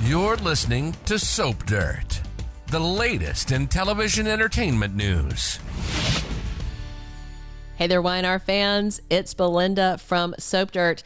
You're listening to Soap Dirt, the latest in television entertainment news. Hey there, Y&R fans. It's Belynda from Soap Dirt.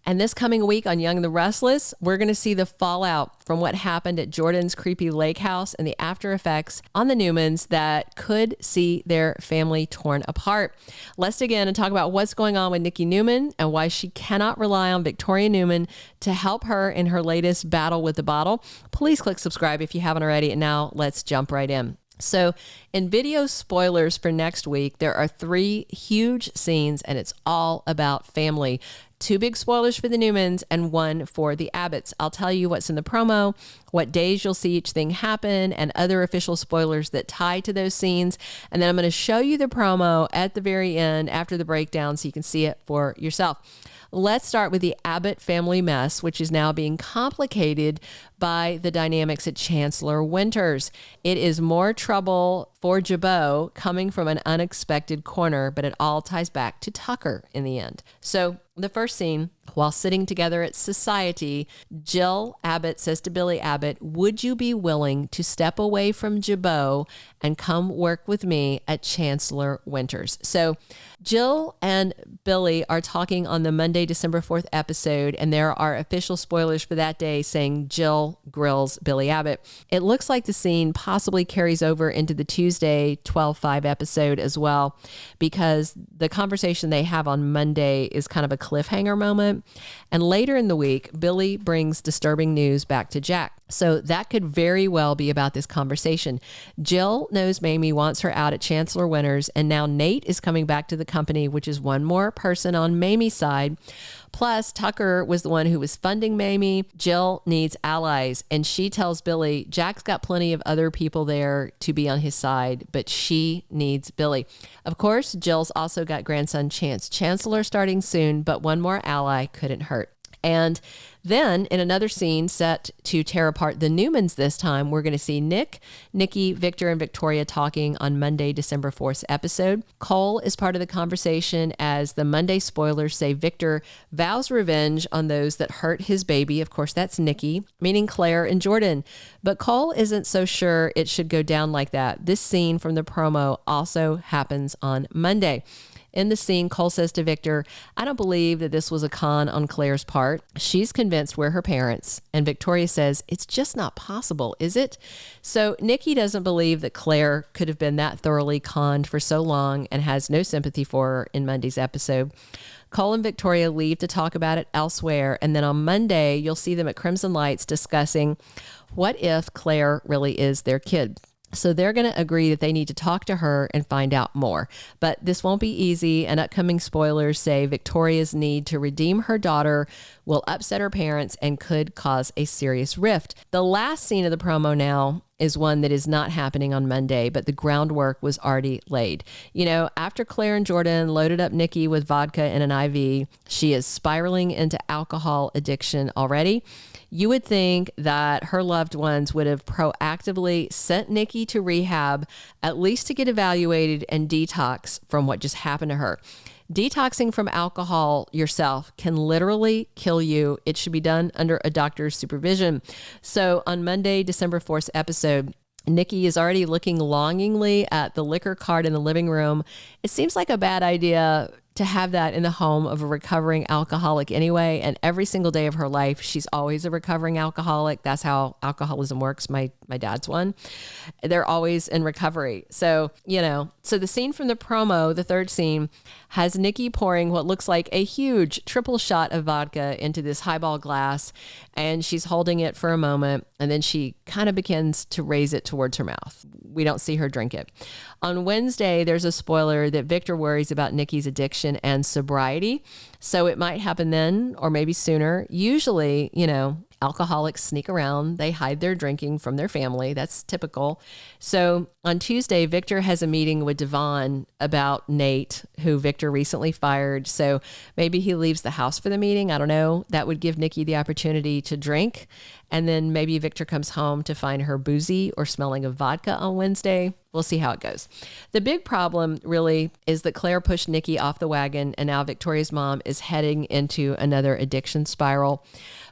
And this coming week on Young and Restless, we're going to see the fallout from what happened at Jordan's creepy lake house and the after effects on the Newmans that could see their family torn apart. Let's dig in and talk about what's going on with Nikki Newman and why she cannot rely on Victoria Newman to help her in her latest battle with the bottle. Please click subscribe if you haven't already. And now let's jump right in. So in video spoilers for next week, there are 3 huge scenes and it's all about family. 2 big spoilers for the Newmans and 1 for the Abbotts. I'll tell you what's in the promo, what days you'll see each thing happen, and other official spoilers that tie to those scenes. And then I'm going to show you the promo at the very end after the breakdown so you can see it for yourself. Let's start with the Abbott family mess, which is now being complicated by the dynamics at Chancellor Winters. It is more trouble for Jabot coming from an unexpected corner, but it all ties back to Tucker in the end. So the first scene, while sitting together at Society, Jill Abbott says to Billy Abbott, "Would you be willing to step away from Jabot and come work with me at Chancellor Winters?" So Jill and Billy are talking on the Monday, December 4th episode, and there are official spoilers for that day saying Jill grills Billy Abbott. It looks like the scene possibly carries over into the Tuesday 12/5 episode as well, because the conversation they have on Monday is kind of a cliffhanger moment. And later in the week, Billy brings disturbing news back to Jack. So that could very well be about this conversation. Jill knows Mamie wants her out at Chancellor Winters, and now Nate is coming back to the company, which is one more person on Mamie's side. Plus, Tucker was the one who was funding Mamie. Jill needs allies, and she tells Billy, Jack's got plenty of other people there to be on his side, but she needs Billy. Of course, Jill's also got grandson Chance Chancellor starting soon, but one more ally couldn't hurt. And then in another scene set to tear apart the Newmans this time, we're going to see Nick, Nikki, Victor, and Victoria talking on Monday, December 4th episode. Cole is part of the conversation as the Monday spoilers say Victor vows revenge on those that hurt his baby. Of course, that's Nikki, meaning Claire and Jordan. But Cole isn't so sure it should go down like that. This scene from the promo also happens on Monday. In the scene, Cole says to Victor, "I don't believe that this was a con on Claire's part. She's convinced we're her parents." And Victoria says, "It's just not possible, is it?" So Nikki doesn't believe that Claire could have been that thoroughly conned for so long and has no sympathy for her in Monday's episode. Cole and Victoria leave to talk about it elsewhere. And then on Monday, you'll see them at Crimson Lights discussing what if Claire really is their kid. So they're going to agree that they need to talk to her and find out more. But this won't be easy, and upcoming spoilers say Victoria's need to redeem her daughter will upset her parents and could cause a serious rift. The last scene of the promo now is one that is not happening on Monday, but the groundwork was already laid. You know, after Claire and Jordan loaded up Nikki with vodka and an IV, she is spiraling into alcohol addiction already. You would think that her loved ones would have proactively sent Nikki to rehab, at least to get evaluated and detox from what just happened to her. Detoxing from alcohol yourself can literally kill you. It should be done under a doctor's supervision. So on Monday, December 4th episode, Nikki is already looking longingly at the liquor cart in the living room. It seems like a bad idea to have that in the home of a recovering alcoholic anyway. And every single day of her life, she's always a recovering alcoholic. That's how alcoholism works. My dad's one. They're always in recovery. So, so the scene from the promo, the third scene, has Nikki pouring what looks like a huge triple shot of vodka into this highball glass. And she's holding it for a moment. And then she kind of begins to raise it towards her mouth. We don't see her drink it. On Wednesday, there's a spoiler that Victor worries about Nikki's addiction and sobriety. So it might happen then or maybe sooner. Usually, alcoholics sneak around. They hide their drinking from their family. That's typical. So on Tuesday, Victor has a meeting with Devon about Nate, who Victor recently fired. So maybe he leaves the house for the meeting. I don't know. That would give Nikki the opportunity to drink. And then maybe Victor comes home to find her boozy or smelling of vodka on Wednesday. We'll see how it goes. The big problem really is that Claire pushed Nikki off the wagon, and now Victoria's mom is heading into another addiction spiral.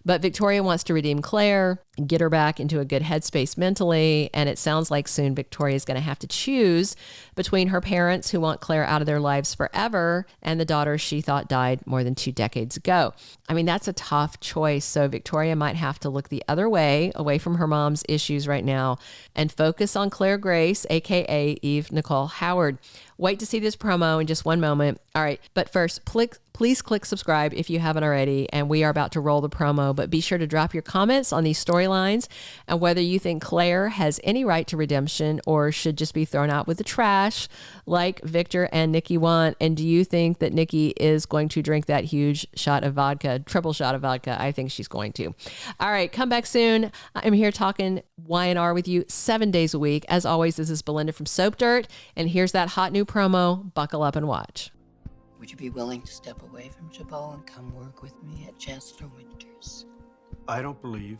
But Victoria wants to redeem Claire. get her back into a good headspace mentally. And it sounds like soon Victoria is going to have to choose between her parents who want Claire out of their lives forever and the daughter she thought died more than 2 decades ago. I mean, that's a tough choice. So Victoria might have to look the other way, away from her mom's issues right now, and focus on Claire Grace, aka Eve Nicole Howard. Wait to see this promo in just one moment. All right, but first, please click subscribe if you haven't already, and we are about to roll the promo, but be sure to drop your comments on these storylines and whether you think Claire has any right to redemption or should just be thrown out with the trash like Victor and Nikki want. And do you think that Nikki is going to drink that huge shot of vodka, triple shot of vodka? I think she's going to. All right, come back soon. I'm here talking Y&R with you 7 days a week. As always, this is Belynda from Soap Dirt, and here's that hot new promo. Buckle up and watch. Would you be willing to step away from Chabot and come work with me at Chancellor Winter's? I don't believe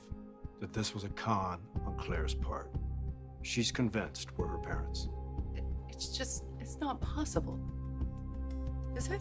that this was a con on Claire's part. She's convinced we're her parents. It's not possible. Is it?